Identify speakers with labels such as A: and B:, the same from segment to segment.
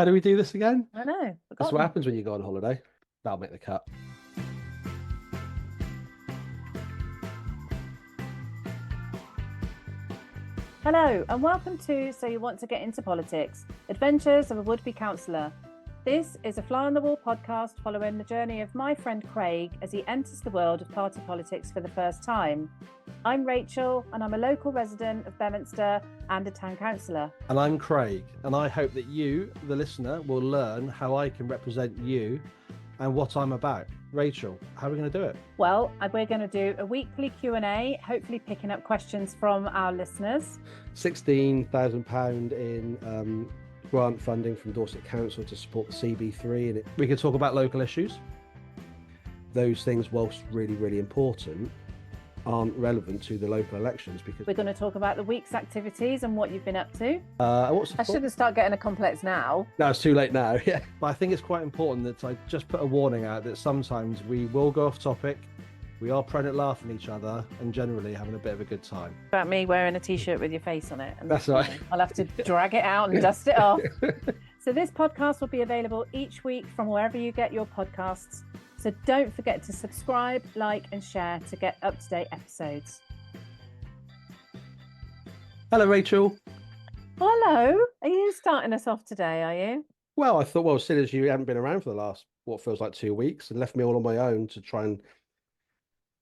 A: How do we do this again?
B: I know.
A: That's what
B: Forgotten.
A: happens when you go on holiday. That'll make the cut.
B: Hello, and welcome to So You Want to Get Into Politics, Adventures of a Would-Be Councillor. This is a fly on the wall podcast following the journey of my friend Craig as he enters the world of party politics for the first time. I'm Rachel, and I'm a local resident of Bedminster and a town councillor.
A: And I'm Craig, and I hope that you, the listener, will learn how I can represent you and what I'm about. Rachel, how are we going to do it?
B: Well, we're going to do a weekly Q&A, hopefully picking up questions from our listeners.
A: £16,000 in grant funding from Dorset Council to support the CB3, and we can talk about local issues. Those things, whilst really, really important, aren't relevant to the local elections because
B: we're going to talk about the week's activities and what you've been up to.
A: I
B: shouldn't start getting a complex now.
A: No, it's too late now. Yeah, but I think it's quite important that I just put a warning out that sometimes we will go off topic. We are prone at laughing at each other and generally having a bit of a good time.
B: About me wearing a t-shirt with your face on it. And
A: that's right.
B: I'll have to drag it out and dust it off. So this podcast will be available each week from wherever you get your podcasts. So don't forget to subscribe, like and share to get up-to-date episodes.
A: Hello, Rachel.
B: Hello. Are you starting us off today, are you?
A: Well, I thought, seeing as you haven't been around for the last, what feels like 2 weeks and left me all on my own to try and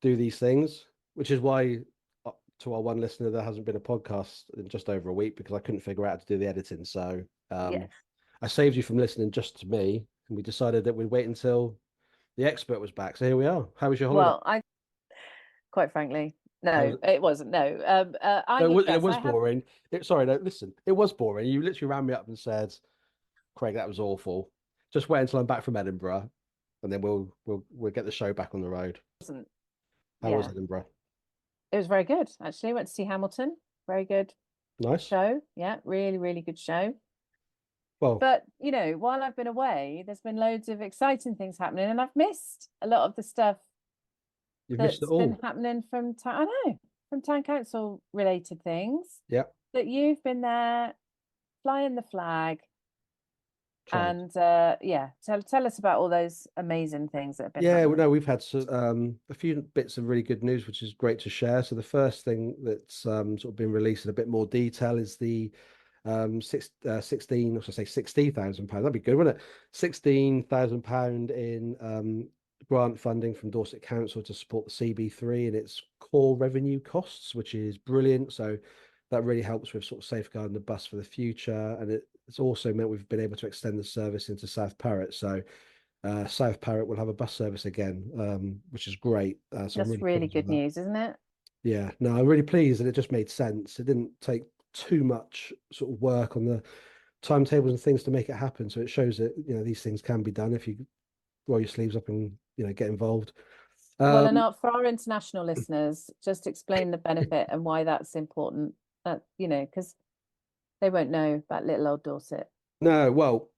A: do these things, which is why to our one listener, there hasn't been a podcast in just over a week because I couldn't figure out how to do the editing. So
B: yes.
A: I saved you from listening just to me, and we decided that we'd wait until the expert was back. So here we are. How was your holiday?
B: Well, quite frankly, no, it wasn't. No,
A: it was boring. Sorry, no, listen, it was boring. You literally ran me up and said, "Craig, that was awful. Just wait until I'm back from Edinburgh, and then we'll get the show back on the road." How was Edinburgh?
B: It was very good, actually. Went to see Hamilton. Very good.
A: Nice
B: show. Yeah, really, really good show.
A: Well,
B: but while I've been away, there's been loads of exciting things happening, and I've missed a lot of the stuff that's been happening from town council related things.
A: Yeah.
B: That you've been there flying the flag. And tell us about all those amazing things that have been happening.
A: No, we've had a few bits of really good news, which is great to share. So the first thing that's sort of been released in a bit more detail is the £60,000. That'd be good, wouldn't it? £16,000 in grant funding from Dorset Council to support the CB3 and its core revenue costs, which is brilliant. So that really helps with sort of safeguarding the bus for the future, and it's also meant we've been able to extend the service into South Parrot. So South Parrot will have a bus service again, which is great.
B: So that's really good news, isn't it?
A: Yeah, no, I'm really pleased, and it just made sense. It didn't take too much sort of work on the timetables and things to make it happen. So it shows that these things can be done if you roll your sleeves up and get involved.
B: Well, and for our international listeners, just explain the benefit and why that's important. Because they won't know about little old Dorset.
A: No, well,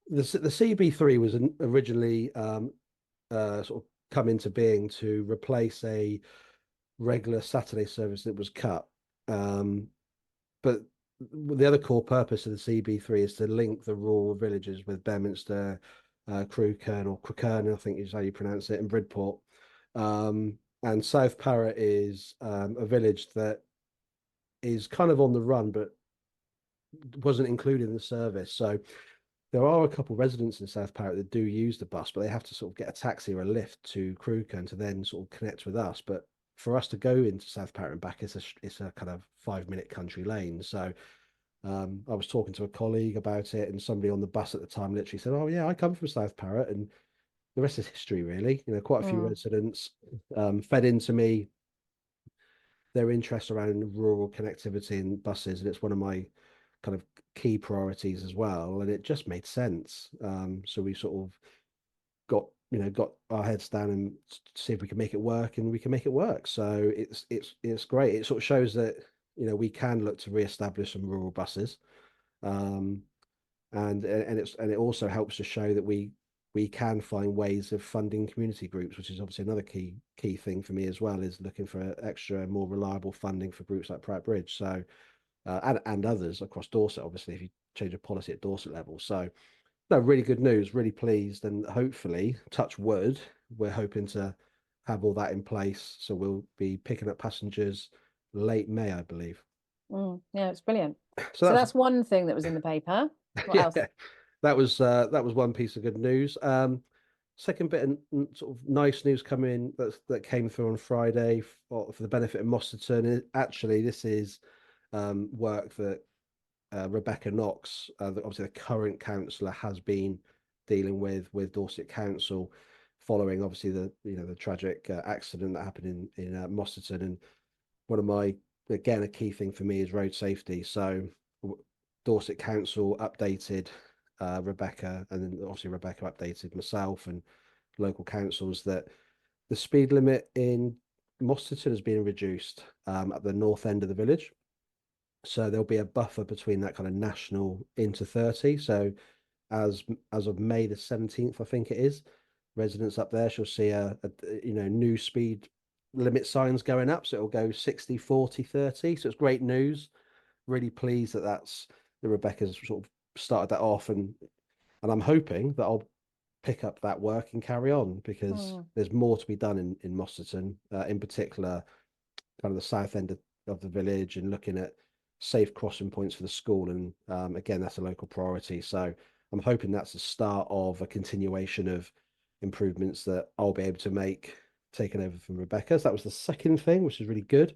A: the CB3 was originally sort of come into being to replace a regular Saturday service that was cut. But the other core purpose of the CB3 is to link the rural villages with Bedminster, Crewkerne, I think is how you pronounce it, and Bridport. And South Parrot is a village that is kind of on the run, but wasn't included in the service. So there are a couple of residents in South Parrot that do use the bus, but they have to sort of get a taxi or a lift to Crewkerne to then sort of connect with us. But for us to go into South Parrot and back, it's a kind of 5-minute country lane. So I was talking to a colleague about it, and somebody on the bus at the time literally said, "Oh yeah, I come from South Parrot," and the rest is history, really. Quite a few residents fed into me their interest around rural connectivity and buses, and it's one of my kind of key priorities as well, and it just made sense. So we sort of got our heads down and see if we can make it work, and we can make it work. So it's great. It sort of shows that we can look to re-establish some rural buses, and it also helps to show that we can find ways of funding community groups, which is obviously another key thing for me as well, is looking for extra more reliable funding for groups like Pratt Bridge. So and others across Dorset, obviously, if you change a policy at Dorset level. So, no, really good news, really pleased. And hopefully, touch wood, we're hoping to have all that in place. So we'll be picking up passengers late May, I believe.
B: Yeah, it's brilliant.
A: So
B: So
A: that's
B: that's one thing that was in the paper. What
A: yeah,
B: else?
A: that was one piece of good news. Second bit of sort of nice news coming that came through on Friday for the benefit of Mosterton. Actually, this is work that Rebecca Knox, obviously the current councillor, has been dealing with Dorset Council following obviously the tragic accident that happened in Mosterton. And one of my, again, a key thing for me is road safety. So Dorset Council updated Rebecca, and then obviously Rebecca updated myself and local councils that the speed limit in Mosterton has been reduced at the north end of the village. So there'll be a buffer between that kind of national into 30. So as of May the 17th, I think it is, residents up there shall see a new speed limit signs going up. So it'll go 60, 40, 30. So it's great news. Really pleased that the Rebecca's sort of started that off, and I'm hoping that I'll pick up that work and carry on because
B: Mm.
A: there's more to be done in Mosterton, in particular, kind of the south end of the village, and looking at safe crossing points for the school. And again, that's a local priority. So I'm hoping that's the start of a continuation of improvements that I'll be able to make taking over from Rebecca. So that was the second thing, which is really good.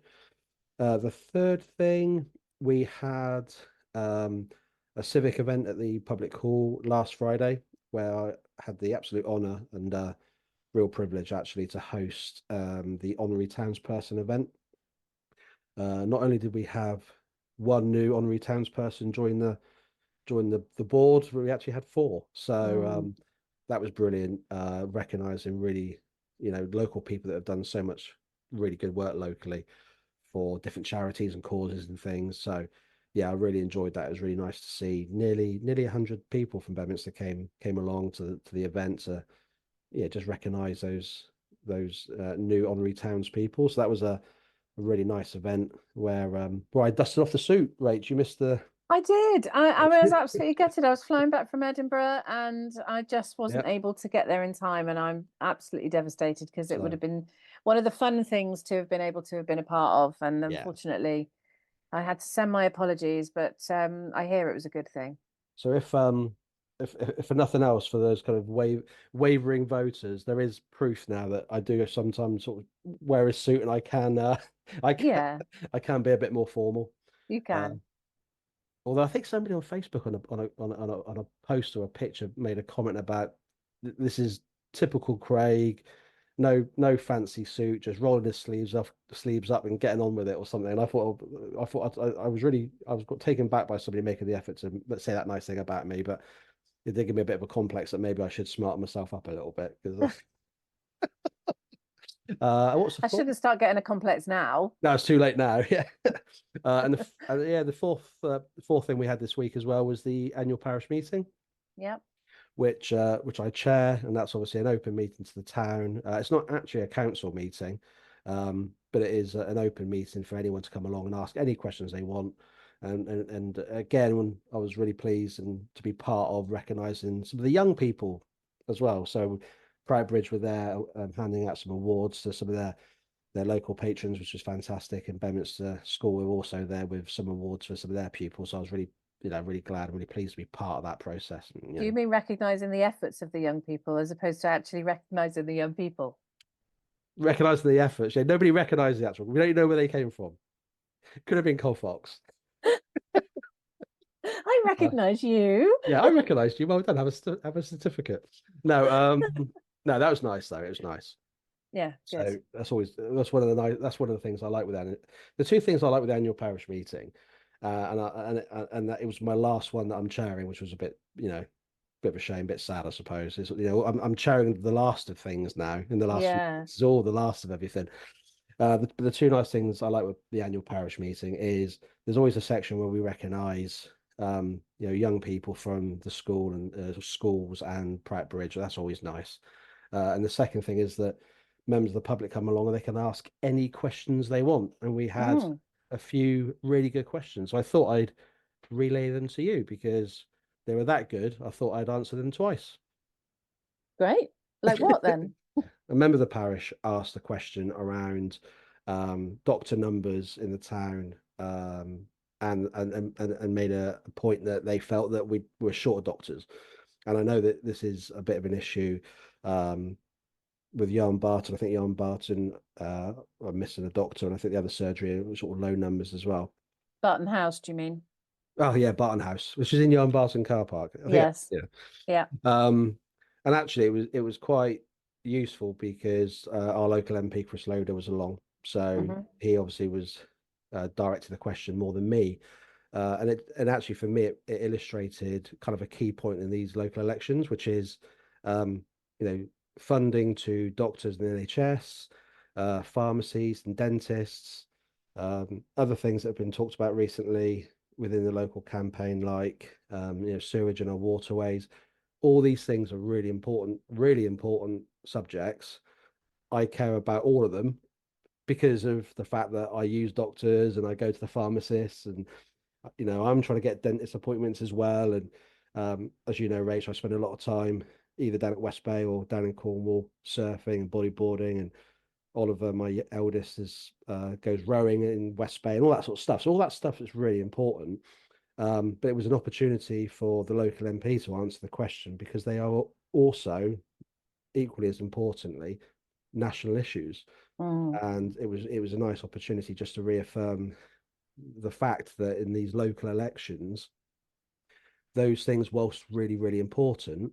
A: The third thing, we had a civic event at the public hall last Friday where I had the absolute honour and real privilege actually to host the honorary townsperson event. Not only did we have one new honorary townsperson join the board, but we actually had four. So
B: Mm.
A: that was brilliant. Recognizing really, local people that have done so much really good work locally for different charities and causes and things. So yeah, I really enjoyed that. It was really nice to see nearly 100 people from Bedminster came along to the event to just recognise those new honorary townspeople. So that was a really nice event where I dusted off the suit. Rach, you missed the
B: I did. I was absolutely gutted. I was flying back from Edinburgh and I just
A: yeah.
B: wasn't able to get there in time. And I'm absolutely devastated because it would
A: So
B: have been one of the fun things to have been able to have been a part of. And
A: yeah.
B: unfortunately, I had to send my apologies, but I hear it was a good thing.
A: So if for nothing else, for those kind of wavering voters, there is proof now that I do sometimes sort of wear a suit and I can I can
B: Yeah,
A: I can be a bit more formal.
B: you can.
A: Um, Although I think somebody on Facebook on a post or a picture made a comment about this is typical Craig, no fancy suit, just rolling his sleeves up and getting on with it or something. And I was taken back by somebody making the effort to say that nice thing about me, but it did give me a bit of a complex that maybe I should smarten myself up a little bit because what's the
B: I
A: fourth?
B: shouldn't start getting a complex now.
A: No, it's too late now. Yeah, the fourth thing we had this week as well was the annual parish meeting,
B: Yep.
A: which I chair, and that's obviously an open meeting to the town. It's not actually a council meeting, but it is an open meeting for anyone to come along and ask any questions they want. And again, when I was really pleased and to be part of recognising some of the young people as well. So Pride Bridge were there handing out some awards to some of their local patrons, which was fantastic. And Bedminster School were also there with some awards for some of their pupils. So I was really glad and really pleased to be part of that process. And,
B: Do you mean recognizing the efforts of the young people as opposed to actually recognizing the young people?
A: recognizing the efforts. Yeah, nobody recognized the actual. We don't know where they came from. Could have been Colfox.
B: I
A: Uh,
B: recognize you.
A: yeah, I recognized you. Well done. Have a certificate. No, no, that was nice though. It was nice.
B: Yeah, good.
A: So that's one of the things I like with that. The two things I like with the annual parish meeting, and that it was my last one that I'm chairing, which was a bit of a shame, bit sad, I suppose. Is I'm chairing the last of things now. In the last few,
B: Yeah.
A: this is all the last of everything. The two nice things I like with the annual parish meeting is there's always a section where we recognise young people from the school and schools and Pratt Bridge. That's always nice. And the second thing is that members of the public come along and they can ask any questions they want. And we had
B: Mm.
A: a few really good questions. I thought I'd relay them to you because they were that good. I thought I'd answer them twice.
B: Great. Like what then?
A: A member of the parish asked a question around doctor numbers in the town, and made a point that they felt that we were short of doctors. And I know that this is a bit of an issue with Jan Barton. I think Jan Barton are missing a doctor, and I think the other surgery are sort of low numbers as well.
B: Barton House, do you mean?
A: Oh yeah, Barton House, which is in Jan Barton car park. I think
B: Yes.
A: yeah.
B: Yeah.
A: And actually, it was quite useful because our local MP Chris Loader was along, so
B: Hmm.
A: he obviously was directed the question more than me. And actually for me it illustrated kind of a key point in these local elections, which is um, you know funding to doctors in the NHS, pharmacies and dentists, other things that have been talked about recently within the local campaign, like sewage and our waterways. All these things are really important subjects. I care about all of them because of the fact that I use doctors and I go to the pharmacists, and I'm trying to get dentist appointments as well. And as you know, Rachel, I spend a lot of time either down at West Bay or down in Cornwall surfing and bodyboarding. And Oliver, my eldest, is goes rowing in West Bay and all that sort of stuff. So all that stuff is really important. But it was an opportunity for the local MP to answer the question because they are also equally as importantly national issues.
B: Mm.
A: And it was a nice opportunity just to reaffirm the fact that in these local elections, those things, whilst really, really important,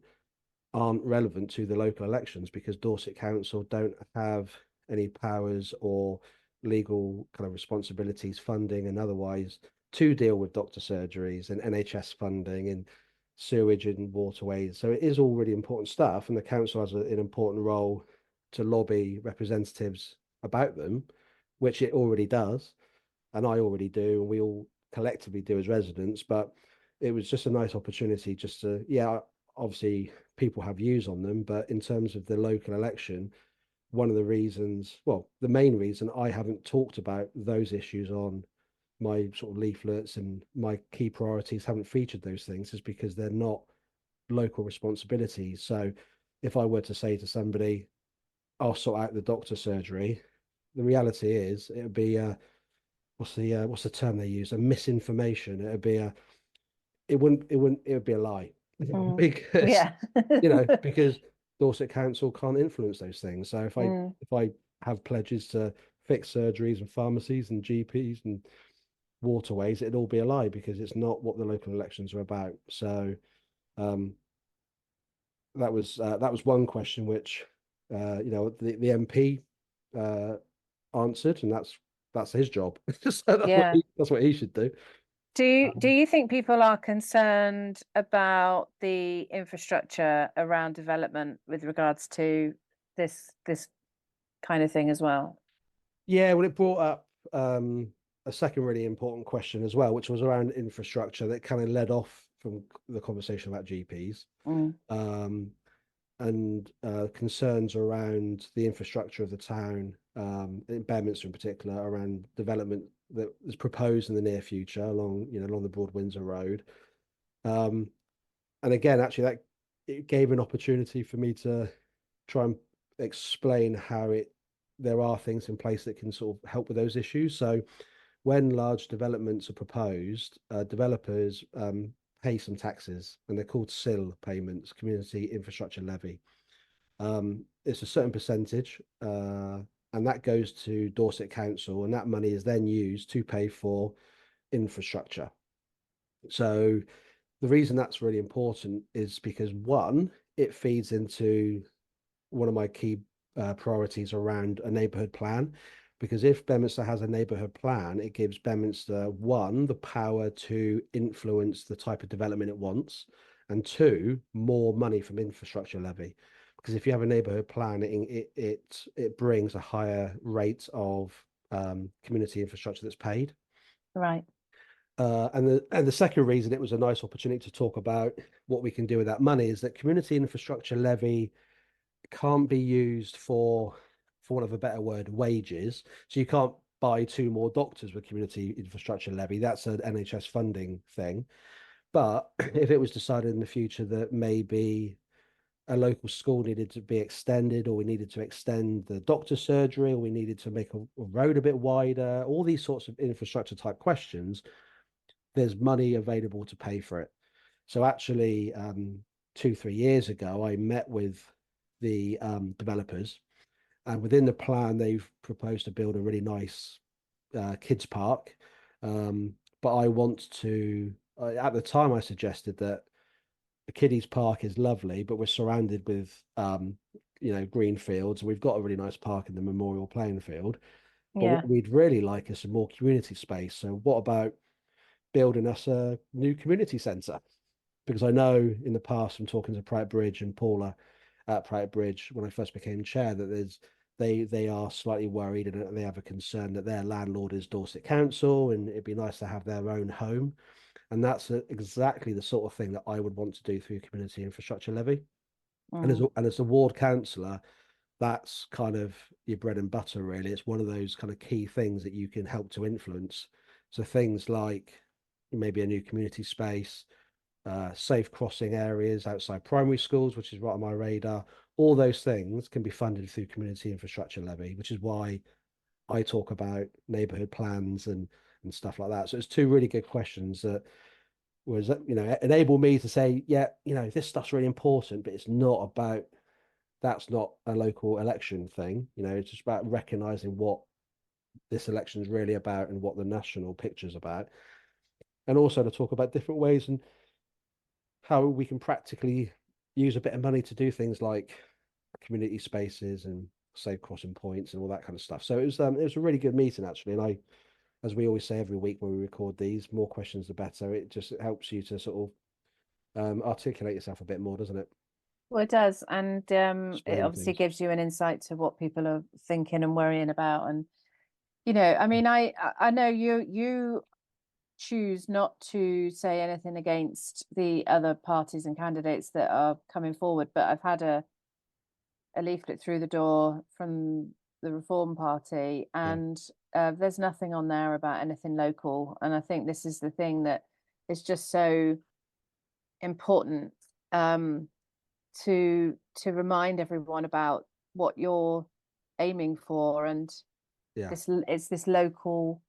A: aren't relevant to the local elections because Dorset Council don't have any powers or legal kind of responsibilities, funding and otherwise, to deal with doctor surgeries and NHS funding and sewage and waterways. So it is all really important stuff, and the council has an important role to lobby representatives about them, which it already does, and I already do, and we all collectively do as residents. But it was just a nice opportunity just to, yeah, obviously people have views on them, but in terms of the local election, one of the reasons, well, the main reason I haven't talked about those issues on my sort of leaflets and my key priorities haven't featured those things is because they're not local responsibilities. So if I were to say to somebody, I'll sort out the doctor surgery, the reality is it would be what's the term they use? A misinformation. It would be a lie
B: Mm.
A: because
B: Yeah.
A: because Dorset Council can't influence those things. So if I
B: Mm.
A: if I have pledges to fix surgeries and pharmacies and GPs and waterways, it'd all be a lie because it's not what the local elections are about. So um, that was one question which the MP uh, answered, and that's his job. So
B: Yeah.
A: that's what he should do.
B: Do
A: Um,
B: you think people are concerned about the infrastructure around development with regards to this kind of thing as well?
A: Yeah, well, it brought up a second really important question as well, which was around infrastructure that kind of led off from the conversation about GPs,
B: Mm.
A: um, and concerns around the infrastructure of the town, in Bedminster in particular, around development that is proposed in the near future along the Broad Windsor Road. Um, and again, actually, that it gave an opportunity for me to try and explain how there are things in place that can sort of help with those issues. So when large developments are proposed, developers pay some taxes, and they're called CIL payments, Community Infrastructure Levy. It's a certain percentage, and that goes to Dorset Council, and that money is then used to pay for infrastructure. So the reason that's really important is because one, it feeds into one of my key priorities around a neighbourhood plan. Because if Bedminster has a neighbourhood plan, it gives Bedminster, one, the power to influence the type of development it wants, and two, more money from infrastructure levy. Because if you have a neighbourhood plan, it brings a higher rate of community infrastructure that's paid.
B: Right.
A: And the second reason it was a nice opportunity to talk about what we can do with that money is that community infrastructure levy can't be used for want of a better word, wages. So you can't buy two more doctors with community infrastructure levy. That's an NHS funding thing. But if it was decided in the future that maybe a local school needed to be extended, or we needed to extend the doctor's surgery, or we needed to make a road a bit wider, all these sorts of infrastructure type questions, there's money available to pay for it. So actually, 2, 3 years ago, I met with the developers, and within the plan, they've proposed to build a really nice kids park. But I want to. At the time, I suggested that the kiddies park is lovely, but we're surrounded with green fields. We've got a really nice park in the Memorial Playing Field, but
B: Yeah.
A: what we'd really like is some more community space. So what about building us a new community centre? Because I know in the past from talking to Prout Bridge and Paula at Prout Bridge when I first became chair that they are slightly worried and they have a concern that their landlord is Dorset Council, and it'd be nice to have their own home. And that's exactly the sort of thing that I would want to do through community infrastructure levy.
B: Mm.
A: And as a ward councillor, that's kind of your bread and butter, really. It's one of those kind of key things that you can help to influence. So things like maybe a new community space, safe crossing areas outside primary schools, which is right on my radar. All those things can be funded through community infrastructure levy, which is why I talk about neighbourhood plans and stuff like that. So it's two really good questions that was enable me to say, yeah, this stuff's really important, but it's not about that's not a local election thing. It's just about recognizing what this election is really about and what the national picture is about, and also to talk about different ways and how we can practically use a bit of money to do things like community spaces and safe crossing points and all that kind of stuff. So it was a really good meeting actually, and as we always say every week when we record these, more questions the better. It just helps you to sort of articulate yourself a bit more, doesn't it?
B: Well, it does, and it
A: Explain
B: obviously
A: things.
B: gives you an insight to what people are thinking and worrying about. And I mean, I know you choose not to say anything against the other parties and candidates that are coming forward, but I've had a leaflet through the door from the Reform Party,
A: Yeah,
B: and there's nothing on there about anything local. And I think this is the thing that is just so important, to remind everyone about what you're aiming for, and
A: yeah,
B: it's this local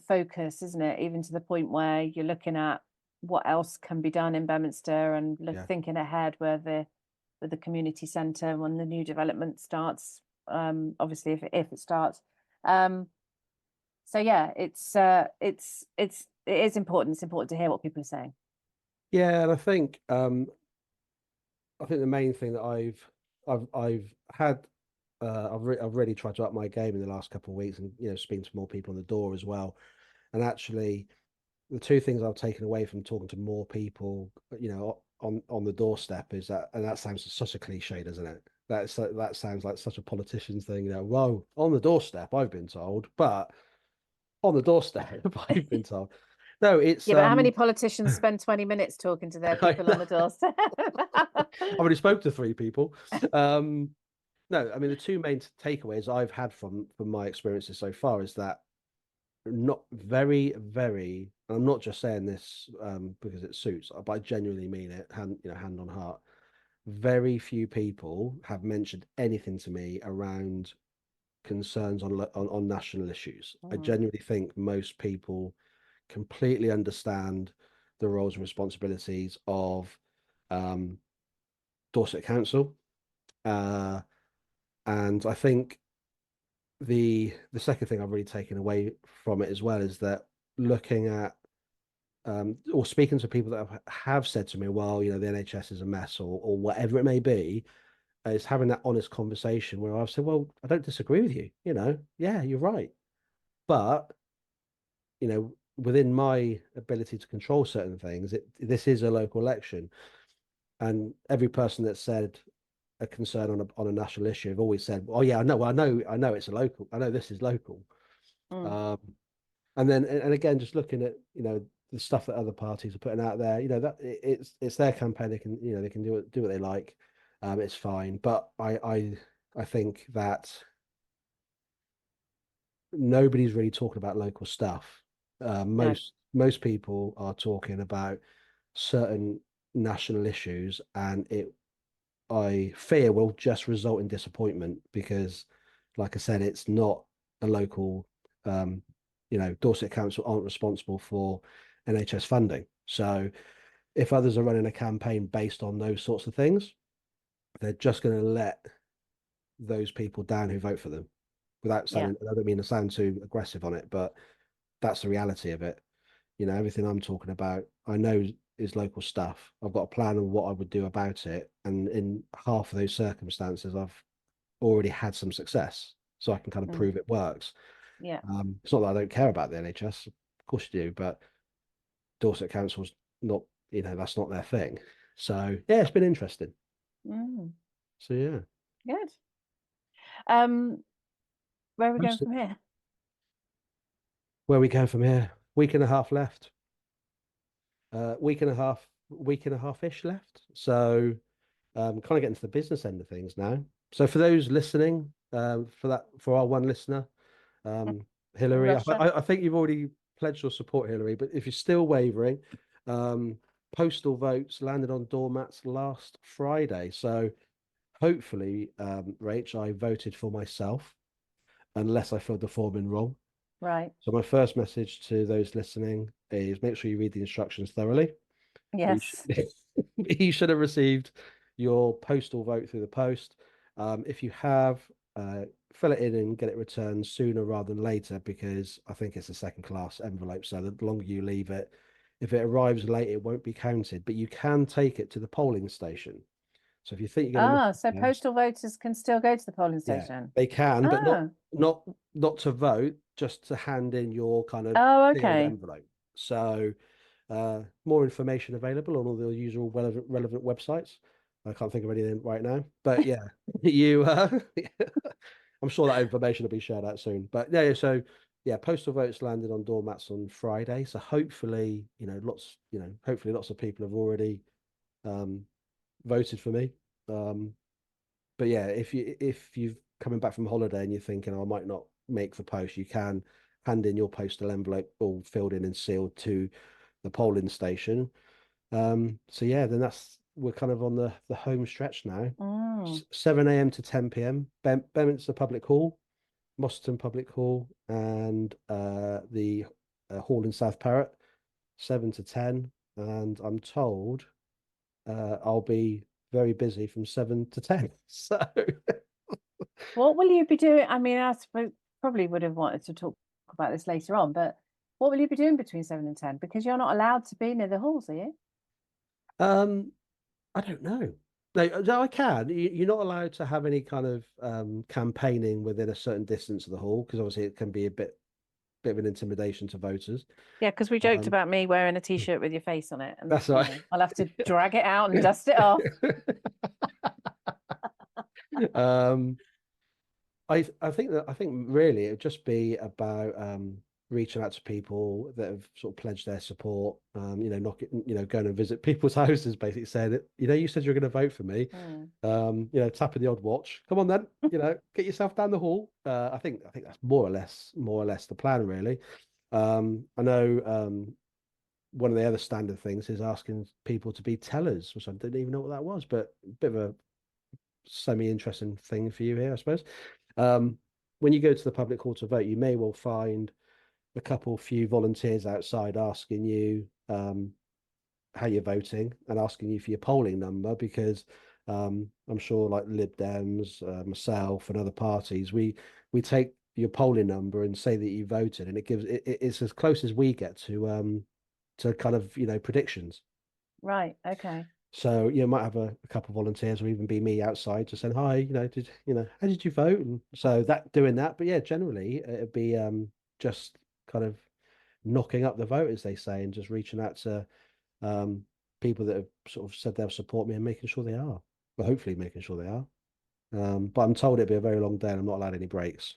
B: focus, isn't it? Even to the point where you're looking at what else can be done in Bedminster and
A: yeah.
B: thinking ahead where the community centre when the new development starts. Obviously, if it starts. Um, so yeah, it is important. It's important to hear what people are saying.
A: Yeah, and I think the main thing that I've had I've really tried to up my game in the last couple of weeks, and speaking to more people on the door as well. And actually, the two things I've taken away from talking to more people, on the doorstep is that, and that sounds such a cliche, doesn't it? That sounds like such a politician's thing. Well, on the doorstep, I've been told, but on the doorstep, I've been told. No, it's
B: Yeah, but how many politicians spend 20 minutes talking to their
A: I
B: people
A: know.
B: on the doorstep?
A: I've already spoke to three people. Um, no, I mean the two main takeaways I've had from my experiences so far is that not very, very, and I'm not just saying this because it suits, but I genuinely mean it, hand on heart. Very few people have mentioned anything to me around concerns on national issues. I
B: Mm,
A: genuinely think most people completely understand the roles and responsibilities of um, Dorset Council. Uh, and I think the second thing I've really taken away from it as well is that looking at or speaking to people that have said to me, well, the NHS is a mess or whatever it may be, is having that honest conversation where I've said, well, I don't disagree with you. Yeah, you're right. But, within my ability to control certain things, this is a local election. And every person that said a concern on a national issue have always said, oh yeah, I know, well, I know it's a local, I know this is local.
B: mm.
A: Um, and then and again, just looking at the stuff that other parties are putting out there, that it's their campaign. They can do what they like. It's fine, but I think that nobody's really talking about local stuff.
B: No.
A: Most people are talking about certain national issues, and it I fear will just result in disappointment because, like I said, it's not a local. Um, Dorset Council aren't responsible for NHS funding. So if others are running a campaign based on those sorts of things, they're just going to let those people down who vote for them. Without
B: Yeah.
A: sounding, I don't mean to sound too aggressive on it, but that's the reality of it. Everything I'm talking about, I know is local stuff. I've got a plan of what I would do about it. And in half of those circumstances, I've already had some success. So I can kind of
B: Mm.
A: prove it works.
B: Yeah.
A: It's not that I don't care about the NHS, of course you do, but Dorset Council's not, that's not their thing. So yeah, it's been interesting.
B: Mm.
A: So yeah.
B: Good. Um, where are we going
A: Most of-
B: from here?
A: Where are we going from here? Week and a half left. Week and a half ish left. So kind of getting to the business end of things now. So for those listening, for our one listener, um,
B: In
A: Hillary,
B: Russia.
A: I think you've already pledged your support, Hillary. But if you're still wavering, um, postal votes landed on doormats last Friday. So hopefully, Rach, I voted for myself, unless I filled the form in wrong.
B: Right.
A: So my first message to those listening is make sure you read the instructions thoroughly. You should,
B: Yes.
A: you should have received your postal vote through the post. If you have, fill it in and get it returned sooner rather than later because I think it's a second class envelope. So the longer you leave it, if it arrives late, it won't be counted. But you can take it to the polling station. So if you think you're going to miss
B: Ah,
A: the
B: so
A: post,
B: postal voters can still go to the polling
A: yeah,
B: station.
A: they can, but
B: Oh.
A: not to vote, just to hand in your kind of
B: Oh,
A: sealed
B: okay.
A: envelope. So more information available on all the usual relevant websites. I can't think of anything right now, but yeah, you. I'm sure that information will be shared out soon. But yeah, so yeah, postal votes landed on doormats on Friday. So hopefully, hopefully lots of people have already um, voted for me. Um, but yeah, if you've coming back from holiday and you're thinking, oh, I might not make the post, you can hand in your postal envelope all filled in and sealed to the polling station. So yeah, then we're kind of on the home stretch now.
B: Mm.
A: 7 a.m. to 10 p.m. Bedminster Public Hall, Moston Public Hall, and the hall in South Parrot, 7 to 10. And I'm told I'll be very busy from 7 to 10. So
B: What will you be doing? I mean, I suppose probably would have wanted to talk about this later on, but what will you be doing between 7 and 10? Because you're not allowed to be near the halls, are you?
A: um, I don't know. No, I can. You're not allowed to have any kind of campaigning within a certain distance of the hall because obviously it can be a bit of an intimidation to voters.
B: Yeah, because we joked
A: Um,
B: about me wearing a t-shirt with your face on it, and
A: that's right.
B: I'll have to drag it out and dust it off.
A: um, I think really it would just be about reaching out to people that have sort of pledged their support. Going and visit people's houses, basically saying that you said you're going to vote for me.
B: Mm.
A: Tapping the odd watch. Come on then, get yourself down the hall. I think that's more or less the plan really. I know one of the other standard things is asking people to be tellers, which I didn't even know what that was, but a bit of a semi-interesting thing for you here, I suppose. Um, when you go to the public hall to vote, you may well find a few volunteers outside asking you how you're voting and asking you for your polling number because I'm sure like Lib Dems, myself, and other parties, we take your polling number and say that you voted, and it's as close as we get to kind of predictions.
B: Right, okay.
A: So you might have a couple of volunteers, or even be me outside, just saying hi. How did you vote? And so that doing that, but yeah, generally it'd be just kind of knocking up the vote, as they say, and just reaching out to um, people that have sort of said they'll support me and making sure they are. Well, hopefully making sure they are. But I'm told it'd be a very long day and I'm not allowed any breaks.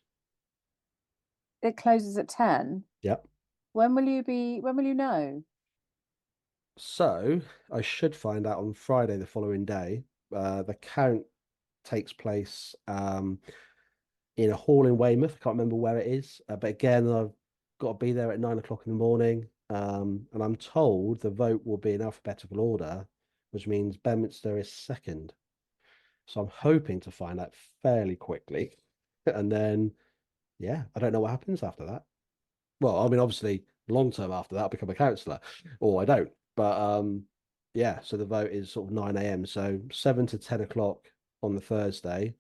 B: It closes at 10.
A: Yep.
B: When will you know?
A: So I should find out on Friday the following day. The count takes place. in a hall in Weymouth. I can't remember where it is, but again, I've got to be there at 9 o'clock in the morning. And I'm told the vote will be in alphabetical order, which means Bedminster is second. So I'm hoping to find out fairly quickly. And then, yeah, I don't know what happens after that. Well, I mean, obviously, long term after that, I'll become a councillor, or I don't. But yeah, so the vote is sort of 9 a.m. So 7 to 10 o'clock on the Thursday.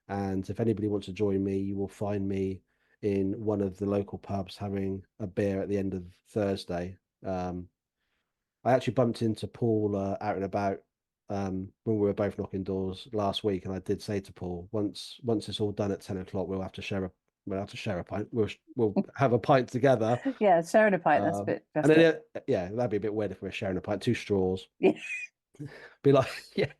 A: And if anybody wants to join me, you will find me in one of the local pubs having a beer at the end of Thursday. I actually bumped into Paul out and about when we were both knocking doors last week, and I did say to Paul, once it's all done at 10 o'clock, we'll have to share a pint. We'll have a pint together.
B: Yeah, sharing a pint, that's a bit
A: And then
B: festive.
A: yeah, that'd be a bit weird if we're sharing a pint, two straws.
B: Yeah,
A: Be like, yeah.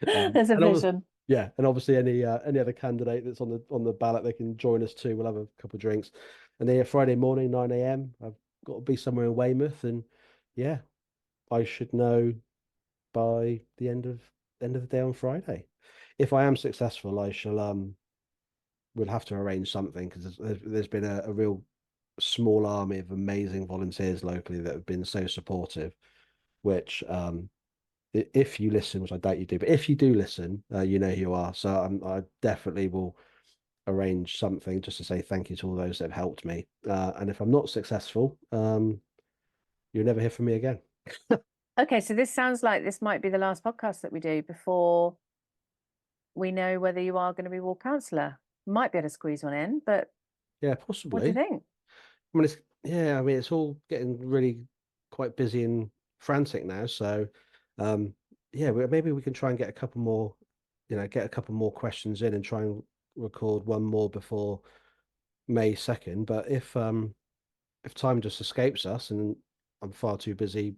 B: there's a
A: And obviously,
B: vision.
A: yeah, and obviously any other candidate that's on the ballot, they can join us too. We'll have a couple of drinks, and then Friday morning, 9 a.m. I've got to be somewhere in Weymouth, and yeah, I should know by the end of the day on Friday. If I am successful, I shall we'll have to arrange something because there's been a real small army of amazing volunteers locally that have been so supportive. Which if you listen, which I doubt you do, but if you do listen, you know who you are. So I definitely will arrange something just to say thank you to all those that have helped me. And if I'm not successful, you'll never hear from me again.
B: Okay, so this sounds like this might be the last podcast that we do before we know whether you are going to be ward councillor. Might be able to squeeze one in, but
A: Yeah,
B: what do you
A: possibly.
B: think?
A: I mean, it's all getting really quite busy and frantic now. So, um, yeah, maybe we can try and get a couple more, get a couple more questions in and try and record one more before May 2nd. But if time just escapes us and I'm far too busy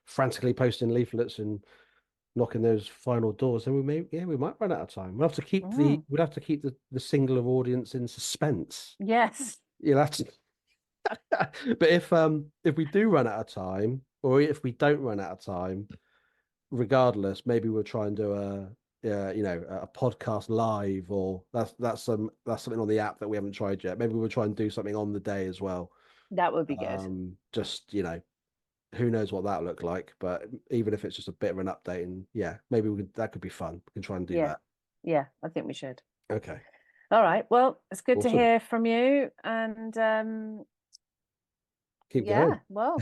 A: frantically posting leaflets and knocking those final doors, then we might run out of time.
B: Mm,
A: We'll have to keep the singular audience in suspense.
B: yes.
A: You'll have to but if we do run out of time, or if we don't run out of time, regardless, maybe we'll try and do a podcast live, or that's something on the app that we haven't tried yet. Maybe we'll try and do something on the day as well.
B: That would be good.
A: Just who knows what that look like, but even if it's just a bit of an update, and yeah, maybe that could be fun. We can try and do
B: Yeah.
A: that.
B: Yeah, I think we should.
A: Okay,
B: All right. Well, it's good to
A: awesome.
B: hear from you. And
A: Keep
B: yeah,
A: going.
B: well,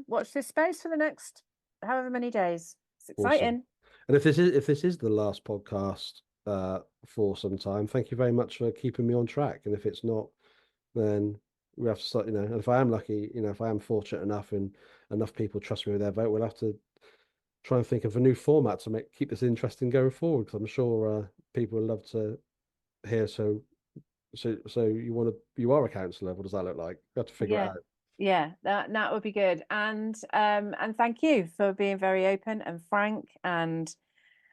B: watch this space for the next however many days. It's
A: Awesome.
B: exciting.
A: And if this is the last podcast for some time, thank you very much for keeping me on track. And if it's not, then we have to start. And if I am lucky, if I am fortunate enough and enough people trust me with their vote, we'll have to try and think of a new format to keep this interesting going forward. Because I'm sure people would love to hear. So you are a counsellor. What does that look like? We have to figure it
B: Yeah.
A: out.
B: Yeah, that would be good. And thank you for being very open and frank and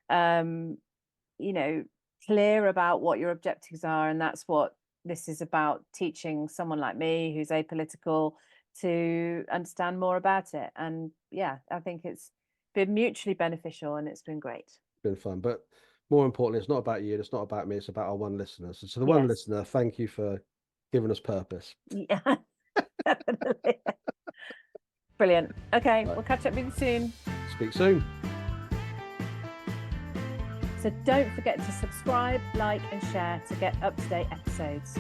B: um, clear about what your objectives are. And that's what this is about, teaching someone like me who's apolitical to understand more about it. And yeah, I think it's been mutually beneficial and it's been great.
A: Been fun, but more importantly, it's not about you. It's not about me. It's about our one listener. So to the one
B: Yes.
A: listener, thank you for giving us purpose.
B: Yeah, definitely. Brilliant. Okay,
A: Right.
B: we'll catch up with you soon.
A: Speak soon.
B: So don't forget to subscribe, like, and share to get up-to-date episodes.